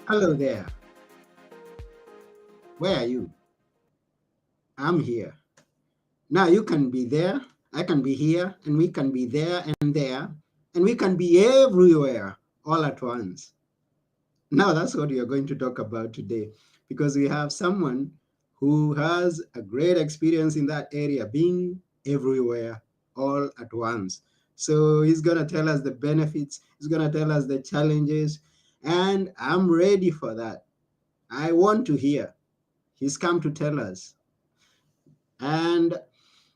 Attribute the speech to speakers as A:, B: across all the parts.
A: Hello there. Where are you? I'm here. Now you can be there, I can be here, and we can be there, and we can be everywhere all at once. Now that's what we are going to talk about today because we have someone who has a great experience in that area, being everywhere all at once. So he's going to tell us the benefits, he's going to tell us the challenges, and I'm ready for that. I want to hear. He's come to tell us. And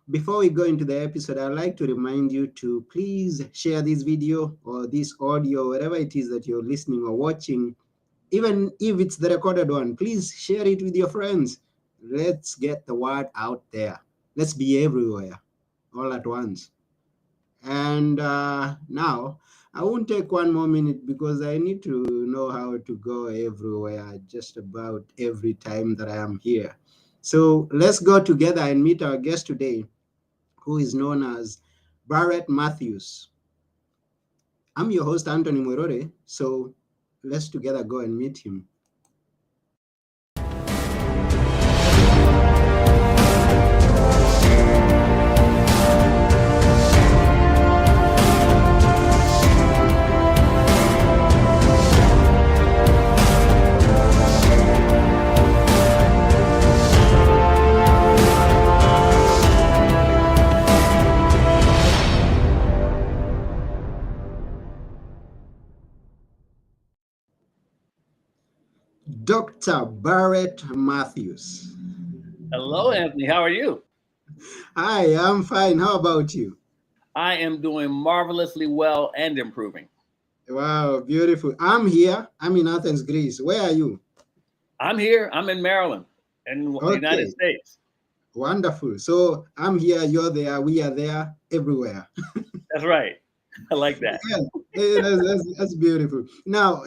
A: before we go into the episode, I'd like to remind you to please share this video or this audio, wherever it is that you're listening or watching, even if it's the recorded one, please share it with your friends. Let's get the word out there. Let's be everywhere all at once. And now, I won't take one more minute because I need to know how to go everywhere just about every time that I am here. So let's go together and meet our guest today, who is known as Barrett Matthews. I'm your host, Anthony Mwerore, so let's together go and meet him. Dr. Barrett Matthews.
B: Hello, Anthony. How are you?
A: Hi, I'm fine. How about you?
B: I am doing marvelously well and improving.
A: Wow, beautiful. I'm here. I'm in Athens, Greece. Where are you?
B: I'm here. I'm in Maryland, in the United
A: Okay,
B: States.
A: wonderful. So I'm here, you're there, we are there, everywhere.
B: That's right. I like that.
A: Yeah, that's beautiful. Now,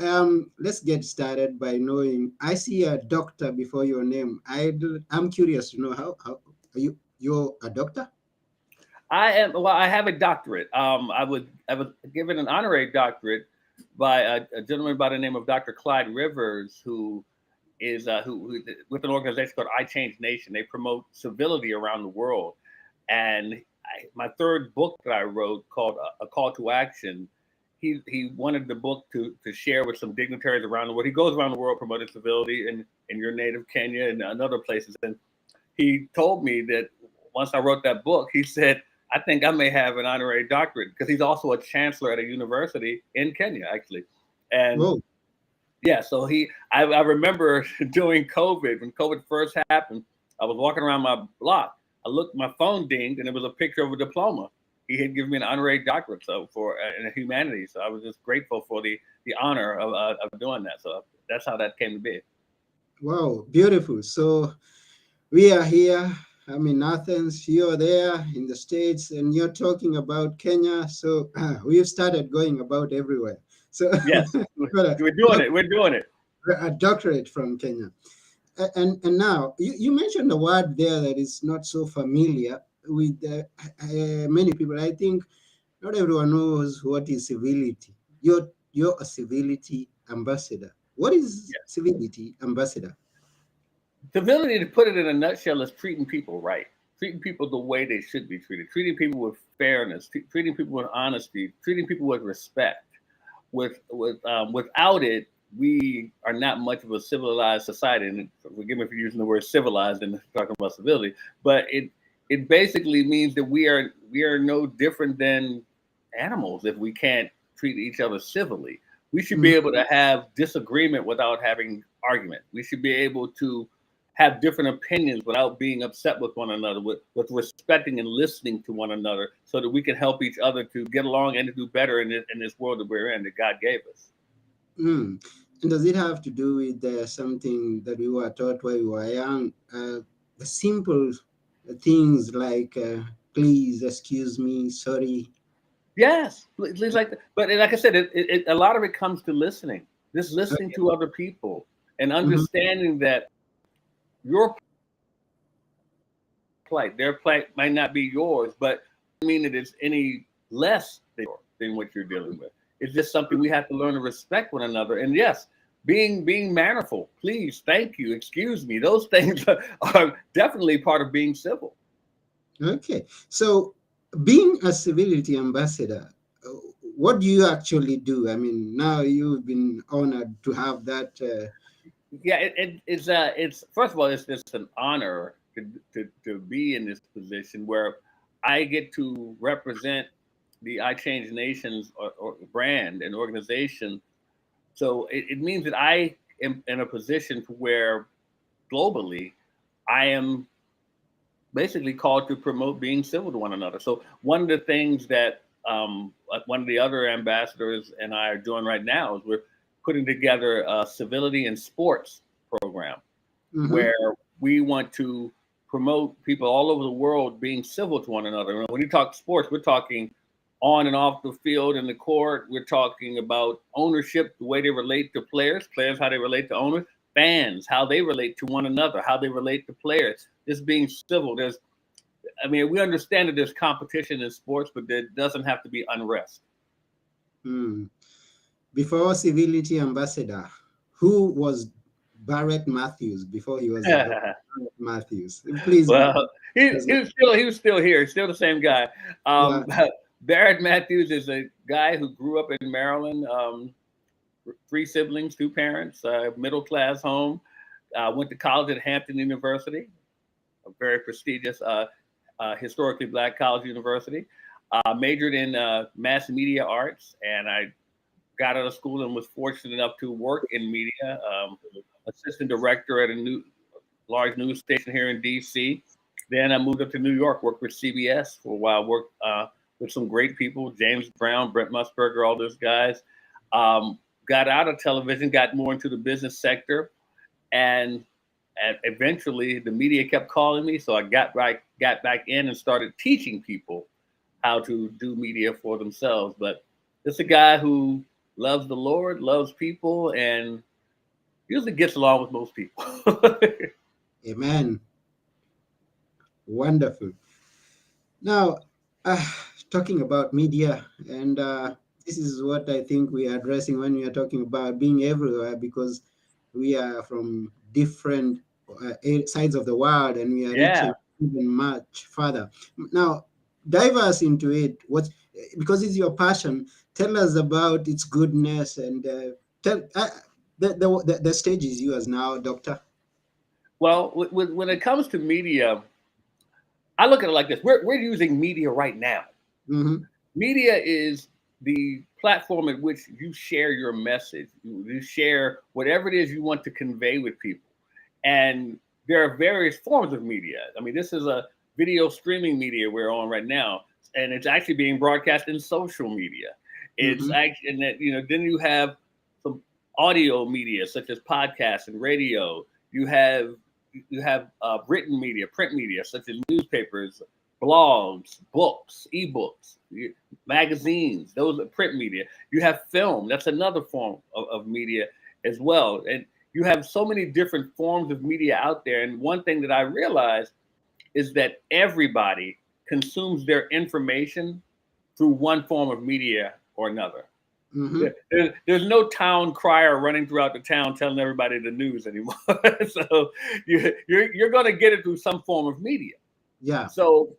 A: let's get started by knowing. I see a doctor before your name. I'm curious to know how are you're a doctor?
B: I am. Well, I have a doctorate. I was given an honorary doctorate by a gentleman by the name of Dr. Clyde Rivers, who is who with an organization called I Change Nation. They promote civility around the world, and my third book that I wrote called A Call to Action. He wanted the book to share with some dignitaries around the world. He goes around the world promoting civility in your native Kenya and other places. And he told me that once I wrote that book, he said, I think I may have an honorary doctorate because he's also a chancellor at a university in Kenya, actually. And
A: Whoa.
B: yeah, so I remember during COVID, when COVID first happened, I was walking around my block. I looked, my phone dinged, and it was a picture of a diploma. He had given me an honorary doctorate for in humanities. So I was just grateful for the honor of doing that. So that's how that came to be.
A: Wow, beautiful. So we are here. I'm in Athens. You're there in the States, and you're talking about Kenya. So we've started going about everywhere. So
B: Yes,
A: got
B: we're doing it. We're doing it.
A: a doctorate from Kenya. And now you mentioned a word there that is not so familiar with many people. I think not everyone knows what is civility. You're a civility ambassador. What is
B: Yeah.
A: civility ambassador?
B: Civility, to put it in a nutshell, is treating people right, treating people the way they should be treated, treating people with fairness, treating people with honesty, treating people with respect. Without it, we are not much of a civilized society. And forgive me for using the word civilized and talking about civility, but it basically means that we are no different than animals if we can't treat each other civilly. We should be able to have disagreement without having argument. We should be able to have different opinions without being upset with one another, with respecting and listening to one another so that we can help each other to get along and to do better in this world that we're in, that God gave us.
A: Mm. And does it have to do with something that we were taught when we were young? The simple things like please, excuse me, sorry.
B: Yes, things like that. But like I said, a lot of it comes to listening, just listening
A: Okay.
B: to other people and
A: Mhm.
B: understanding that your plight, their plight might not be yours, but doesn't mean that it's any less than what you're dealing with. It's just something we have to learn to respect one another. And yes, being mannerful, please, thank you, excuse me. Those things are definitely part of being civil.
A: Okay. So, being a civility ambassador, uh, what do you actually do? I mean, now you've been honored to have that.
B: Yeah, it's first of all, it's just an honor to be in this position where I get to represent the I Change Nations or brand and organization. So it means that I am in a position to where globally I am basically called to promote being civil to one another. So one of the things that one of the other ambassadors and I are doing right now is we're putting together a civility and sports program
A: Mhm.
B: where we want to promote people all over the world being civil to one another. And when you talk sports, we're talking on and off the field and the court. We're talking about ownership, the way they relate to players, players how they relate to owners, fans how they relate to one another, how they relate to players. Just being civil. I mean, we understand that there's competition in sports, but there doesn't have to be unrest.
A: Mm. Before civility ambassador, who was Barrett Matthews before he was a Dr. Barrett Matthews? Please,
B: Well,
A: because,
B: he was still here. He's still the same guy.
A: yeah.
B: Barrett Matthews is a guy who grew up in Maryland. Three siblings, two parents, middle class home. Went to college at Hampton University, a very prestigious, historically black college university. Majored in mass media arts, and I got out of school and was fortunate enough to work in media. Assistant director at a large news station here in D.C. Then I moved up to New York, worked with CBS for a while, worked with some great people, James Brown, Brent Musburger, all those guys. Got out of television, got more into the business sector, and eventually the media kept calling me, so I got back in and started teaching people how to do media for themselves. But it's a guy who loves the Lord, loves people, and usually gets along with most people.
A: Amen. Wonderful. Now, uh, talking about media, and this is what I think we are addressing when we are talking about being everywhere, because we are from different sides of the world and we are
B: Yeah.
A: reaching even much further. Now, dive us into it. What's because it's your passion. Tell us about its goodness and tell. The stage is yours now, Doctor.
B: Well, when it comes to media, I look at it like this: we're using media right now.
A: Mm-hmm.
B: Media is the platform at which you share your message. You share whatever it is you want to convey with people. And there are various forms of media. I mean, this is a video streaming media we're on right now, and it's actually being broadcast in social media. It's
A: Mm-hmm.
B: actually, and that, then you have some audio media such as podcasts and radio. You have written media, print media such as newspapers, blogs, books, ebooks, magazines. Those are print media. You have film. That's another form of media as well. And you have so many different forms of media out there. And one thing that I realized is that everybody consumes their information through one form of media or another.
A: Mm-hmm.
B: There's no town crier running throughout the town telling everybody the news anymore. So you're going to get it through some form of media.
A: Yeah.
B: So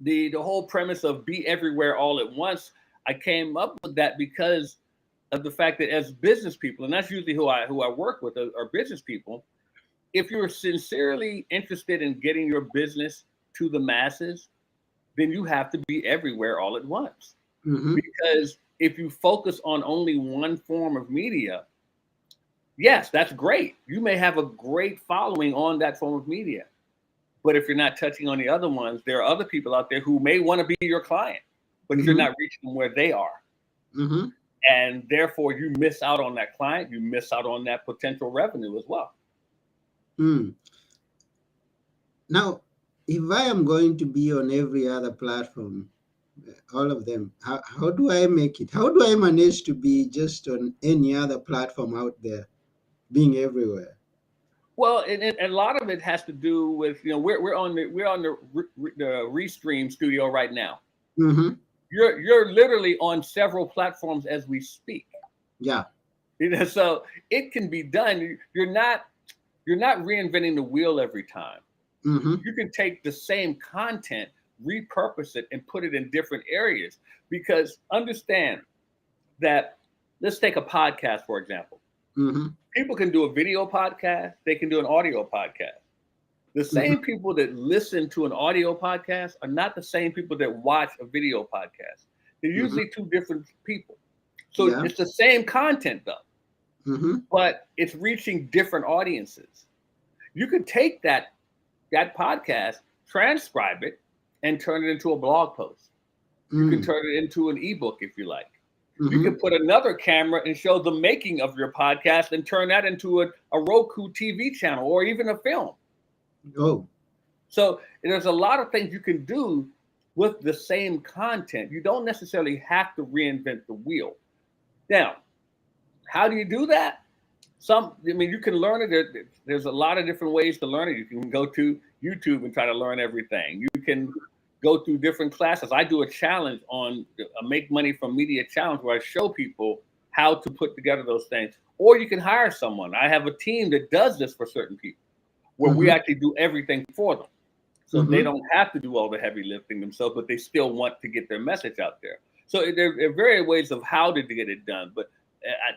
B: the whole premise of be everywhere all at once, I came up with that because of the fact that as business people, and that's usually who I work with are business people. If you're sincerely interested in getting your business to the masses, then you have to be everywhere all at once.
A: Mm-hmm.
B: Because if you focus on only one form of media, yes, that's great. You may have a great following on that form of media. But if you're not touching on the other ones, there are other people out there who may want to be your client, but you're
A: Mm-hmm.
B: not reaching them where they are.
A: Mm-hmm.
B: And therefore, you miss out on that client. You miss out on that potential revenue as well.
A: Mm. Now, if I am going to be on every other platform, all of them, how do I make it? How do I manage to be just on any other platform out there, being everywhere?
B: Well, and a lot of it has to do with we're on the Restream studio right now.
A: Mm-hmm.
B: You're literally on several platforms as we speak.
A: Yeah.
B: So it can be done. You're not reinventing the wheel every time.
A: Mm-hmm.
B: You can take the same content, repurpose it, and put it in different areas. Because understand that, let's take a podcast, for example.
A: Mm-hmm.
B: People can do a video podcast, they can do an audio podcast. The
A: Mm-hmm.
B: same people that listen to an audio podcast are not the same people that watch a video podcast. They're
A: Mm-hmm.
B: usually two different people. So
A: Yeah.
B: it's the same content though,
A: Mm-hmm.
B: but it's reaching different audiences. You could take that podcast, transcribe it, and turn it into a blog post. You can
A: Mm.
B: turn it into an ebook if you like. You
A: Mm-hmm.
B: can put another camera and show the making of your podcast and turn that into a Roku TV channel or even a film.
A: Oh.
B: So there's a lot of things you can do with the same content. You don't necessarily have to reinvent the wheel. Now, how do you do that? You can learn it. There's a lot of different ways to learn it. You can go to YouTube and try to learn everything. You can go through different classes. I do a challenge on a Make Money from Media challenge where I show people how to put together those things. Or you can hire someone. I have a team that does this for certain people, where we
A: Mm-hmm.
B: actually do everything for them. So they
A: Mm-hmm.
B: don't have to do all the heavy lifting themselves, but they still want to get their message out there. So there are various ways of how to get it done, but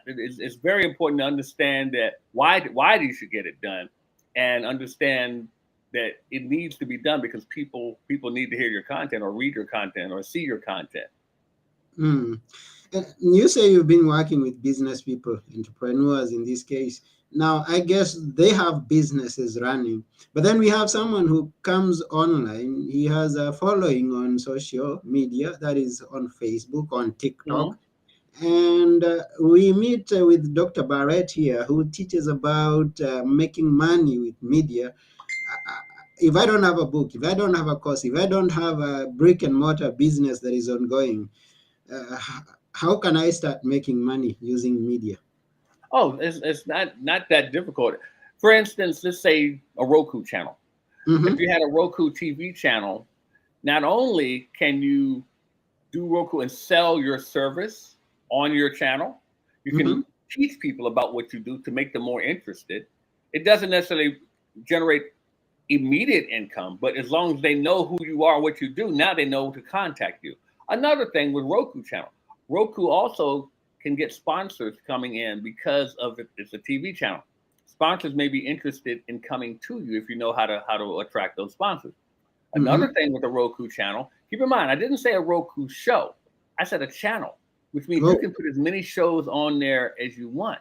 B: it's very important to understand that why you should get it done, and understand that it needs to be done because people need to hear your content or read your content or see your content.
A: Mm. And you say you've been working with business people, entrepreneurs in this case. Now, I guess they have businesses running, but then we have someone who comes online. He has a following on social media, that is on Facebook, on
B: Mm-hmm.
A: TikTok. And we meet with Dr. Barrett here, who teaches about making money with media. If I don't have a book, if I don't have a course, if I don't have a brick and mortar business that is ongoing, uh, how can I start making money using media?
B: Oh, it's not that difficult. For instance, let's say a Roku channel. If
A: Mm-hmm.
B: you had a Roku TV channel, not only can you do Roku and sell your service on your channel, you
A: Mm-hmm.
B: can teach people about what you do to make them more interested. It doesn't necessarily generate immediate income, but as long as they know who you are, what you do, now they know to contact you. Another thing with Roku channel, Roku also can get sponsors coming in because of it's a TV channel. Sponsors may be interested in coming to you if you know how to attract those sponsors.
A: Mm-hmm.
B: Another thing with the Roku channel, keep in mind, I didn't say a Roku show. I said a channel, which means you
A: Oh.
B: can put as many shows on there as you want.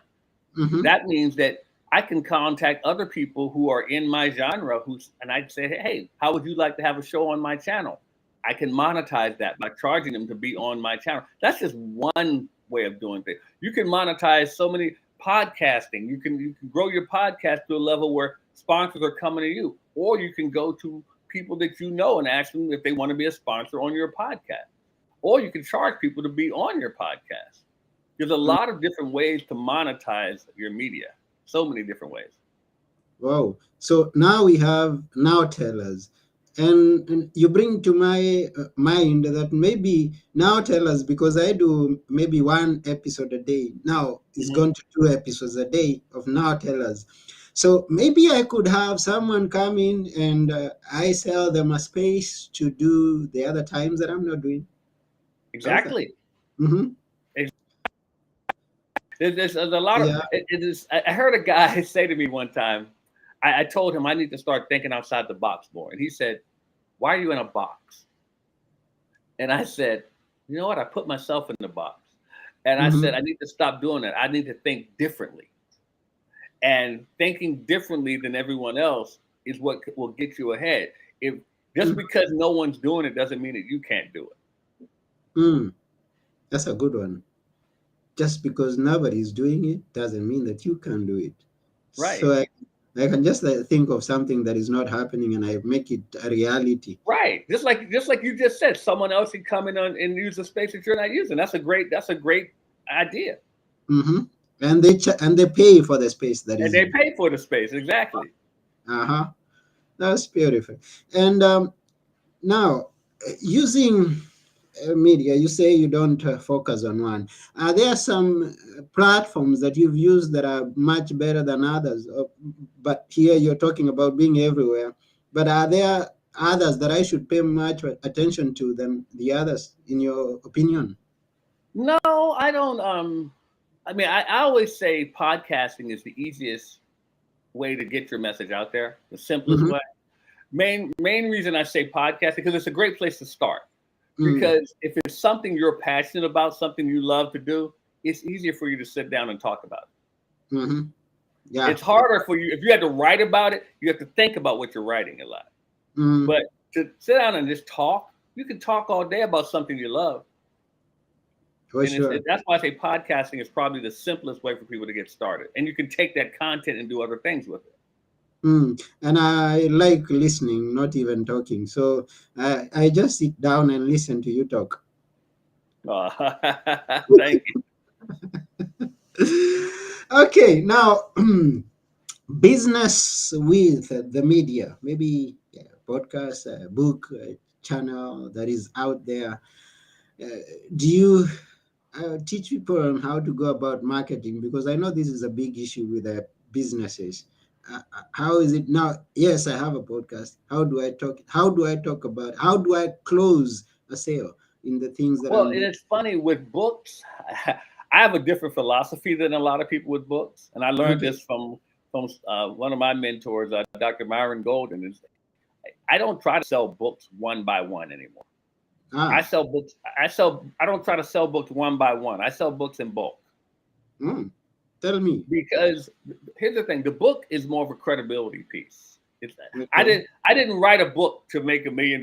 A: Mm-hmm.
B: That means that I can contact other people who are in my genre and I'd say, hey, how would you like to have a show on my channel? I can monetize that by charging them to be on my channel. That's just one way of doing things. You can monetize so many podcasting. You can grow your podcast to a level where sponsors are coming to you, or you can go to people that you know and ask them if they want to be a sponsor on your podcast, or you can charge people to be on your podcast. There's a lot of different ways to monetize your media. So many different ways.
A: Wow. So now we have now tellers. And you bring to my mind that maybe now tellers, because I do maybe one episode a day, now is
B: Mhm.
A: going to 2 episodes a day of now tellers. So maybe I could have someone come in and I sell them a space to do the other times that I'm not doing. How's that?
B: Exactly.
A: Mm-hmm.
B: There's a lot of
A: Yeah.
B: it is. I heard a guy say to me one time. I told him I need to start thinking outside the box more, and he said, "Why are you in a box?" And I said, "You know what? I put myself in the box." And I
A: Mm-hmm.
B: said, "I need to stop doing that. I need to think differently." And thinking differently than everyone else is what will get you ahead. If just because no one's doing it doesn't mean that you can't do it.
A: Mm, that's a good one. Just because nobody is doing it doesn't mean that you can do it.
B: Right.
A: So I can just think of something that is not happening and I make it a reality.
B: Right. Just like you just said, someone else can come in and use a space that you're not using. That's a great idea.
A: Hmm. And they pay for the space that
B: And
A: is.
B: they pay for the space. Exactly.
A: Uh-huh. That's beautiful. And now using media, you say you don't focus on one. Are there some platforms that you've used that are much better than others? But here you're talking about being everywhere. But are there others that I should pay much attention to than the others, in your opinion?
B: No, I don't. I mean, I always say podcasting is the easiest way to get your message out there, the simplest
A: Mm-hmm.
B: way. Main reason I say podcasting because it's a great place to start.
A: Mm-hmm.
B: Because if it's something you're passionate about, something you love to do, it's easier for you to sit down and talk about it.
A: Mm-hmm. Yeah.
B: It's harder for you if you had to write about it. You have to think about what you're writing a lot.
A: Mm,
B: But to sit down and just talk, you can talk all day about something you love.
A: for
B: And
A: sure.
B: that's why I say podcasting is probably the simplest way for people to get started. And you can take that content and do other things with it.
A: And I like listening, not even talking. So I just sit down and listen to you talk.
B: Thank you.
A: Okay, now business with the media, maybe podcast, book, channel that is out there. Uh, do you teach people on how to go about marketing? Because I know this is a big issue with businesses. How is it now? Yes, I have a podcast. How do I talk? How do I talk about? How do I close a sale in the things that
B: Well,
A: I'm
B: and
A: doing?
B: it's funny with books. I have a different philosophy than a lot of people with books, and I learned
A: Okay.
B: this from one of my mentors, Dr. Myron Golden. Is I don't try to sell books one by one anymore. I
A: Ah.
B: sell books. I sell. I don't try to sell books one by one. I sell books in bulk
A: Mm, tell me.
B: because here's the thing: the book is more of a credibility piece. It's,
A: Okay.
B: I didn't write a book to make $1 million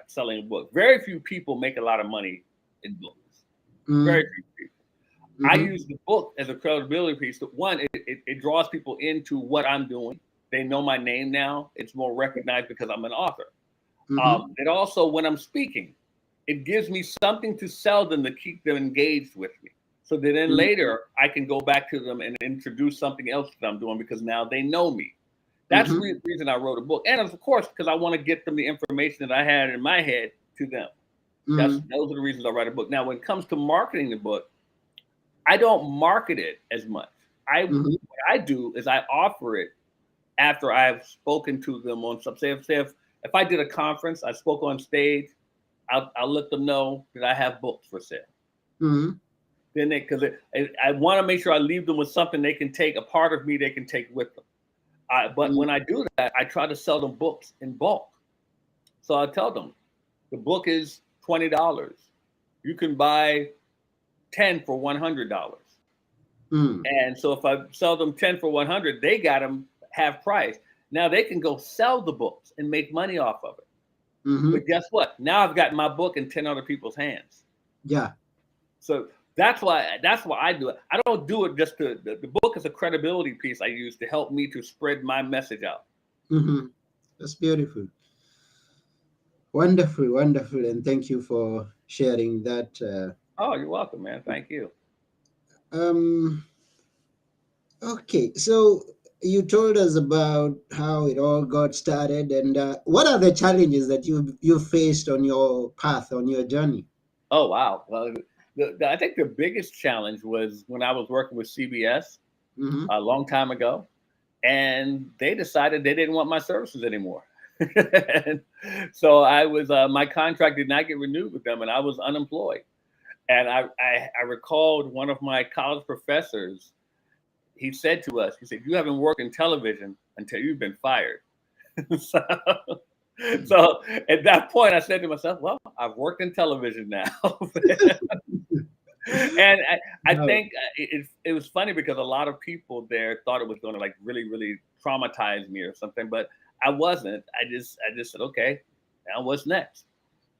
B: selling a book. Very few people make a lot of money in books. Very
A: Mm,
B: few people. I
A: mm-hmm,
B: use the book as a credibility piece. One, it draws people into what I'm doing. They know my name now. It's more recognized because I'm an author.
A: mm-hmm,
B: It also, when I'm speaking, it gives me something to sell them to keep them engaged with me. So that then
A: mm-hmm,
B: later I can go back to them and introduce something else that I'm doing because now they know me. That's
A: mm-hmm,
B: the reason I wrote a book. And of course, because I want to get them the information that I had in my head to them.
A: mm-hmm,
B: Those are the reasons I write a book. Now, when it comes to marketing the book, I don't market it as much.
A: mm-hmm,
B: What I do is I offer it after I've spoken to them on some. If I did a conference, I spoke on stage, I'll let them know that I have books for sale.
A: mm-hmm,
B: Then because I want to make sure I leave them with something they can take, a part of me they can take with them. But when I do that, I try to sell them books in bulk. So I tell them the book is $20. You can buy 10 for $100.
A: mm-hmm,
B: And so if I sell them 10 for 100, they got them half price. Now they can go sell the books and make money off of it.
A: mm-hmm.
B: But guess what? Now I've got my book in 10 other people's hands.
A: Yeah.
B: So that's why I do it. I don't do it just to the book is a credibility piece I use to help me to spread my message out.
A: Mm-hmm. That's beautiful. Wonderful, wonderful, and thank you for sharing that.
B: Oh, you're welcome, man. Thank you.
A: Um, okay, so you told us about how it all got started, and what are the challenges that you faced on your path, on your journey?
B: Oh wow. Well, I think the biggest challenge was when I was working with CBS
A: Mm-hmm.
B: a long time ago, and they decided they didn't want my services anymore. And so I was my contract did not get renewed with them, and I was unemployed. And I recalled one of my college professors. He said to us, he said, "You haven't worked in television until you've been fired." so, so at that point, I said to myself, "Well, I've worked in television now." And I
A: No.
B: think it was funny because a lot of people there thought it was going to like really traumatize me or something, but I wasn't. I just said, okay, now what's next?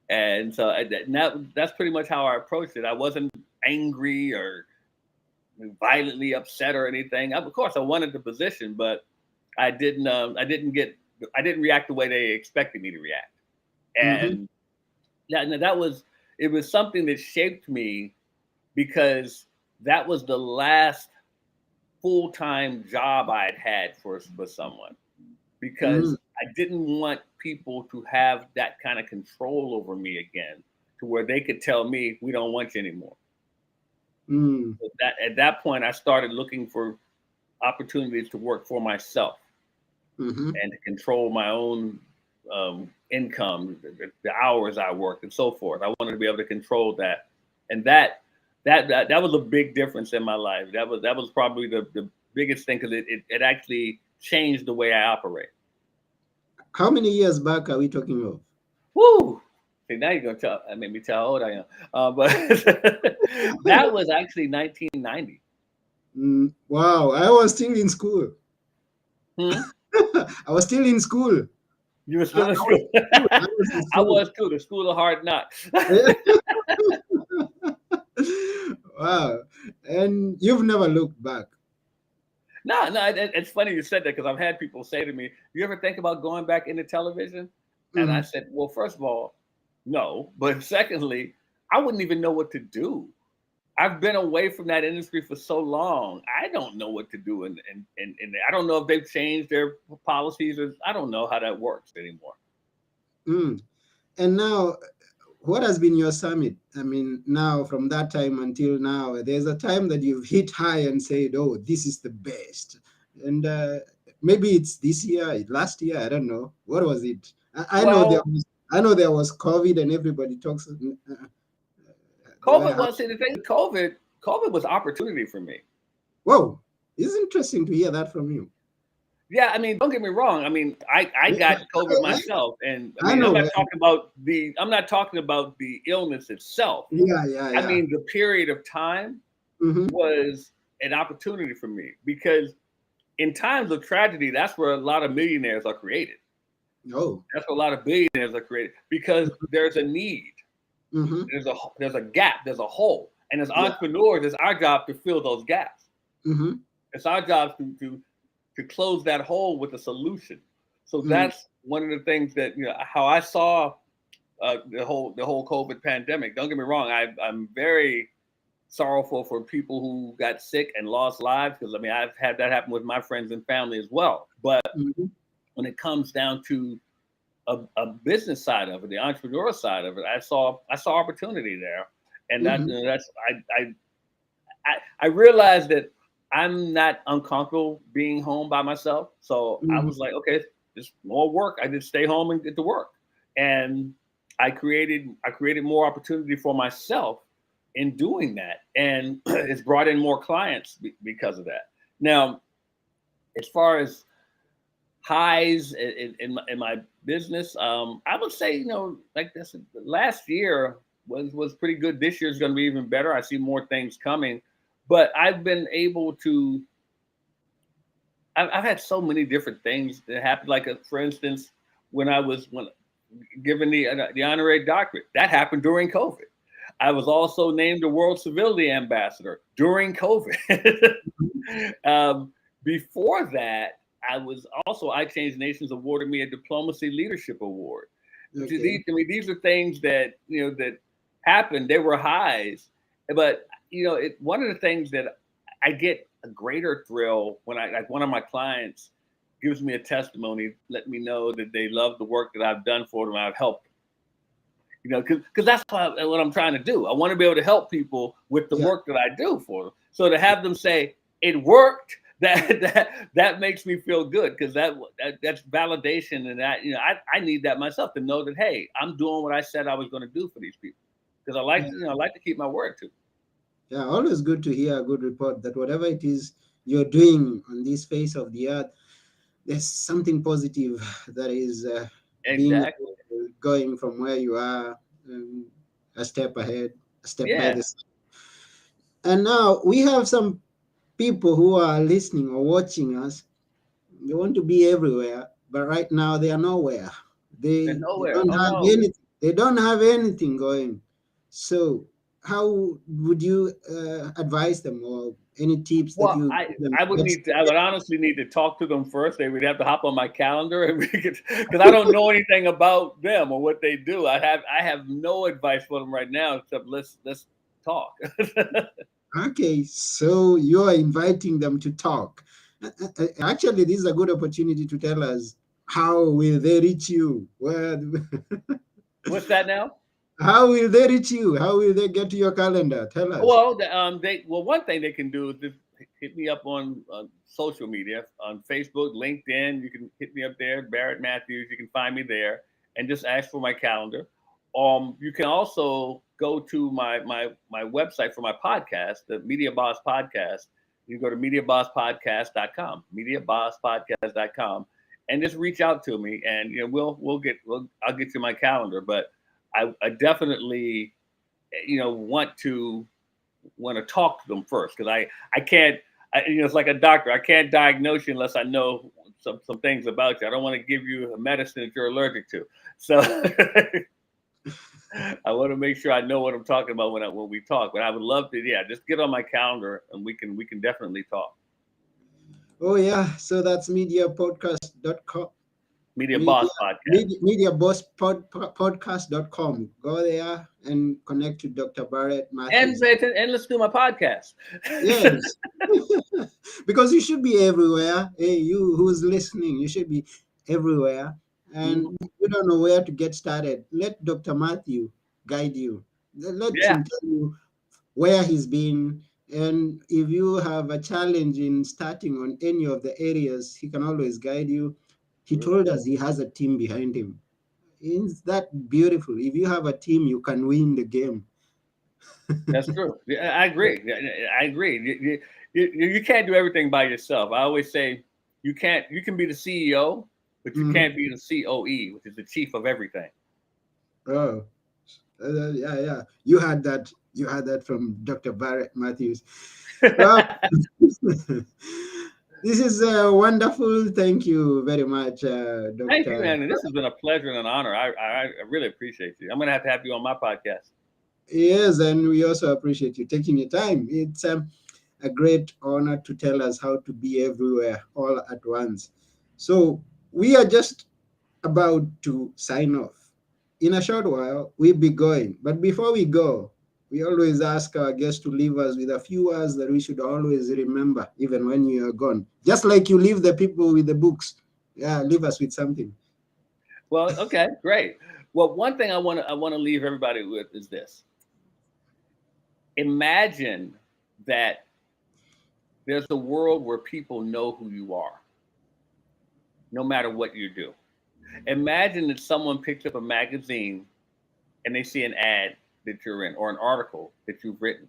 B: And so now that's pretty much how I approached it. I wasn't angry or violently upset or anything. Of course, I wanted the position, but I didn't. I didn't react the way they expected me to react.
A: Mm-hmm.
B: And that was it was something that shaped me because that was the last full-time job I had for someone
A: Mm-hmm.
B: because I didn't want people to have that kind of control over me again to where they could tell me we don't want you anymore.
A: Mm.
B: So that at that point, I started looking for opportunities to work for myself
A: Mm-hmm.
B: and to control my own income, the hours I worked, and so forth. I wanted to be able to control that, and that was a big difference in my life. That was probably the biggest thing because it actually changed the way I operate.
A: How many years back are we talking of?
B: Woo! See, now you're gonna tell. I made me tell how old I am. But that was actually 1990.
A: Wow, I was still in school.
B: Hmm?
A: I was still in school.
B: You were
A: I,
B: still in
A: I was
B: school.
A: in school. I was in
B: I
A: school.
B: was too. The school of hard knocks.
A: Wow. And you've never looked back.
B: No, no, it's funny you said that because I've had people say to me, "You ever think about going back into television?" And I
A: Mm-hmm.
B: said, "Well, first of all, no. But secondly, I wouldn't even know what to do. I've been away from that industry for so long. I don't know what to do, and I don't know if they've changed their policies, or I don't know how that works anymore."
A: Mm. And now, what has been your summit? I mean, now from that time until now, there's a time that you've hit high and said, "Oh, this is the best." And maybe it's this year, last year, I don't know. What was it? I know there
B: Well,
A: was. I know there was COVID, and everybody talks.
B: COVID was see, the thing. COVID was opportunity for me.
A: Whoa, it's interesting to hear that from you.
B: Yeah, I mean, don't get me wrong. I mean, I got COVID myself, and I
A: I
B: mean,
A: know.
B: I'm not talking about the illness itself.
A: Yeah, yeah,
B: I
A: yeah.
B: mean, the period of time
A: Mm-hmm.
B: was an opportunity for me because in times of tragedy, that's where a lot of millionaires are created.
A: Oh.
B: That's where a lot of billionaires are created because there's a need,
A: Mm-hmm.
B: there's a gap, there's a hole, and as
A: Yeah.
B: entrepreneurs, it's our job to fill those gaps.
A: Mm-hmm.
B: It's our job to close that hole with a solution. So
A: Mm.
B: that's one of the things that how I saw the whole COVID pandemic. Don't get me wrong, I'm very sorrowful for people who got sick and lost lives because I mean I've had that happen with my friends and family as well. But
A: Mm-hmm.
B: when it comes down to a business side of it, the entrepreneur side of it, I saw opportunity there, and
A: Mm-hmm.
B: that's I realized that I'm not uncomfortable being home by myself. So I
A: Mm-hmm.
B: was like, okay, just more work. I just stay home and get to work. And I created more opportunity for myself in doing that. And it's brought in more clients because of that. Now, as far as highs in my business, I would say, like this last year was pretty good. This year is going to be even better. I see more things coming, but I've been able to. I've had so many different things that happened. Like, for instance, when given the honorary doctorate, that happened during COVID. I was also named a World Civility Ambassador during COVID. um, Before that, I Changed Nations awarded me a Diplomacy Leadership Award.
A: Okay.
B: These are things that that happened. They were highs, but one of the things that I get a greater thrill when I like one of my clients gives me a testimony, let me know that they love the work that I've done for them. I've helped, because that's what I'm trying to do. I want to be able to help people with the
A: Yeah.
B: work that I do for them. So to have them say it worked, that makes me feel good because that's validation, and I need that myself to know that, hey, I'm doing what I said I was going to do for these people because
A: Yeah.
B: I like to keep my word too.
A: Yeah. Always good to hear a good report that whatever it is you're doing on this face of the earth, there's something positive that is being
B: Exactly.
A: going from where you are, um, a step ahead, a step by
B: Yeah.
A: the side. And now we have some people who are listening or watching us. They want to be everywhere, but right now they are nowhere.
B: They're
A: They
B: nowhere.
A: don't
B: Oh
A: have
B: no.
A: anything. They don't have anything going. So how would you advise them, or any tips that
B: Well,
A: you
B: I
A: give them
B: I
A: to
B: would
A: get
B: need to. I
A: started?
B: would honestly need to talk to them first. They would have to hop on my calendar and because I don't know anything about them or what they do. I have no advice for them right now except let's talk.
A: Okay, so you are inviting them to talk. Actually, this is a good opportunity to tell us how will they reach you. Well,
B: What's that now?
A: How will they reach you? How will they get to your calendar? Tell us.
B: Well, one thing they can do is just hit me up on social media on Facebook, LinkedIn. You can hit me up there, Barrett Matthews. You can find me there, and just ask for my calendar. You can also go to my website for my podcast, the Media Boss Podcast. You can go to mediabosspodcast.com, mediabosspodcast.com, and just reach out to me, and I'll get you my calendar. But I definitely want to talk to them first, because I can't, it's like a doctor. I can't diagnose you unless I know some things about you. I don't want to give you a medicine that you're allergic to. So I want to make sure I know what I'm talking about when we talk. But I would love to, yeah, just get on my calendar and we can definitely talk.
A: Oh yeah, so that's mediapodcast.com.
B: Media Boss Podcast.
A: Mediabosspodcast.com. Go there and connect to Dr. Barrett Matthews.
B: And let's do my podcast.
A: Yes. Because you should be everywhere. Hey, you who's listening, you should be everywhere. And you don't know where to get started. Let Dr. Matthew guide you. Let him tell you where he's been. And if you have a challenge in starting on any of the areas, he can always guide you. He told us he has a team behind him. Isn't that beautiful? If you have a team, you can win the game.
B: That's true. I agree. I agree. You can't do everything by yourself. I always say you can be the CEO, but you can't be the COE, which is the chief of everything.
A: Oh, yeah. You had that from Dr. Barrett Matthews. Well, this is wonderful. Thank you very much, Dr.
B: Thank you, man. This has been a pleasure and an honor. I really appreciate you. I'm going to have you on my podcast.
A: Yes, and we also appreciate you taking your time. It's a great honor to tell us how to be everywhere all at once. So we are just about to sign off. In a short while, we'll be going. But before we go, we always ask our guests to leave us with a few words that we should always remember, even when you are gone. Just like you leave the people with the books. Yeah, leave us with something.
B: Well, okay, great. Well, one thing I want to leave everybody with is this. Imagine that there's a world where people know who you are, no matter what you do. Imagine that someone picks up a magazine and they see an ad that you're in or an article that you've written.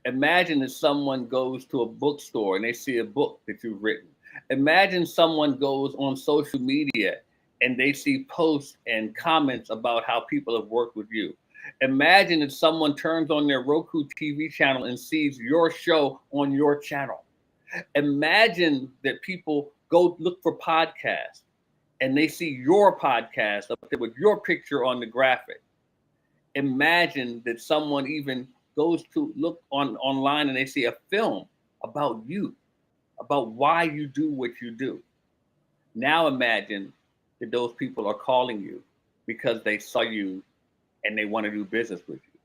B: Imagine that someone goes to a bookstore and they see a book that you've written. Imagine someone goes on social media and they see posts and comments about how people have worked with you. Imagine that someone turns on their Roku TV channel and sees your show on your channel. Imagine that people go look for podcasts and they see your podcast up there with your picture on the graphic. Imagine that someone even goes to look online and they see a film about you, about why you do what you do. Now imagine that those people are calling you because they saw you and they want to do business with you.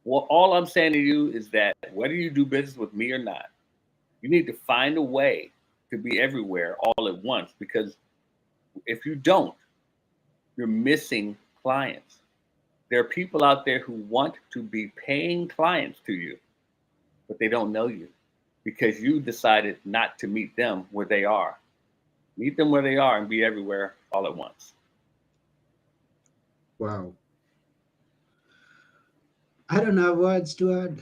B: Well, all I'm saying to you is that whether you do business with me or not, you need to find a way to be everywhere all at once, because if you don't, you're missing clients. There are people out there who want to be paying clients to you, but they don't know you because you decided not to meet them where they are. Meet them where they are and be everywhere all at once.
A: Wow. I don't have words to add.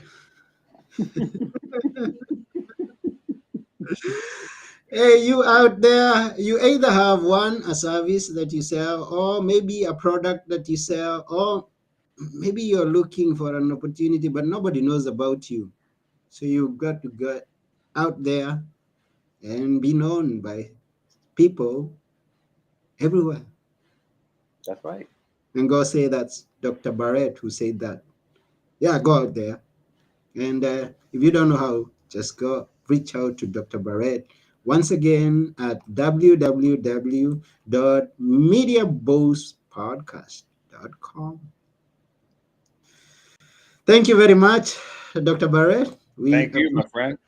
A: Hey, you out there, you either have a service that you sell, or maybe a product that you sell, or maybe you're looking for an opportunity, but nobody knows about you. So you've got to get out there and be known by people everywhere.
B: That's right.
A: And go say that's Dr. Barrett who said that. Yeah, go out there. And if you don't know how, just go reach out to Dr. Barrett. Once again, at www.mediabosspodcast.com. Thank you very much, Dr. Barrett.
B: Thank you, my friend.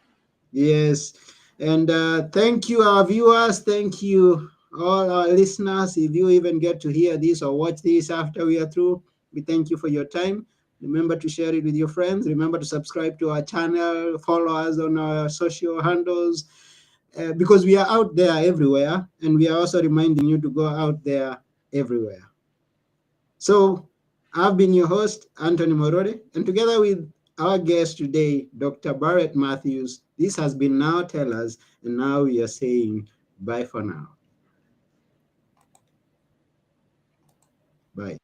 A: Yes. And thank you, our viewers. Thank you, all our listeners. If you even get to hear this or watch this after we are through, We thank you for your time. Remember to share it with your friends. Remember to subscribe to our channel, follow us on our social handles, because we are out there everywhere, and we are also reminding you to go out there everywhere. So I've been your host, Anthony Morore, and together with our guest today, Dr. Barrett Matthews, this has been Now Tell Us, and now we are saying bye for now. Bye.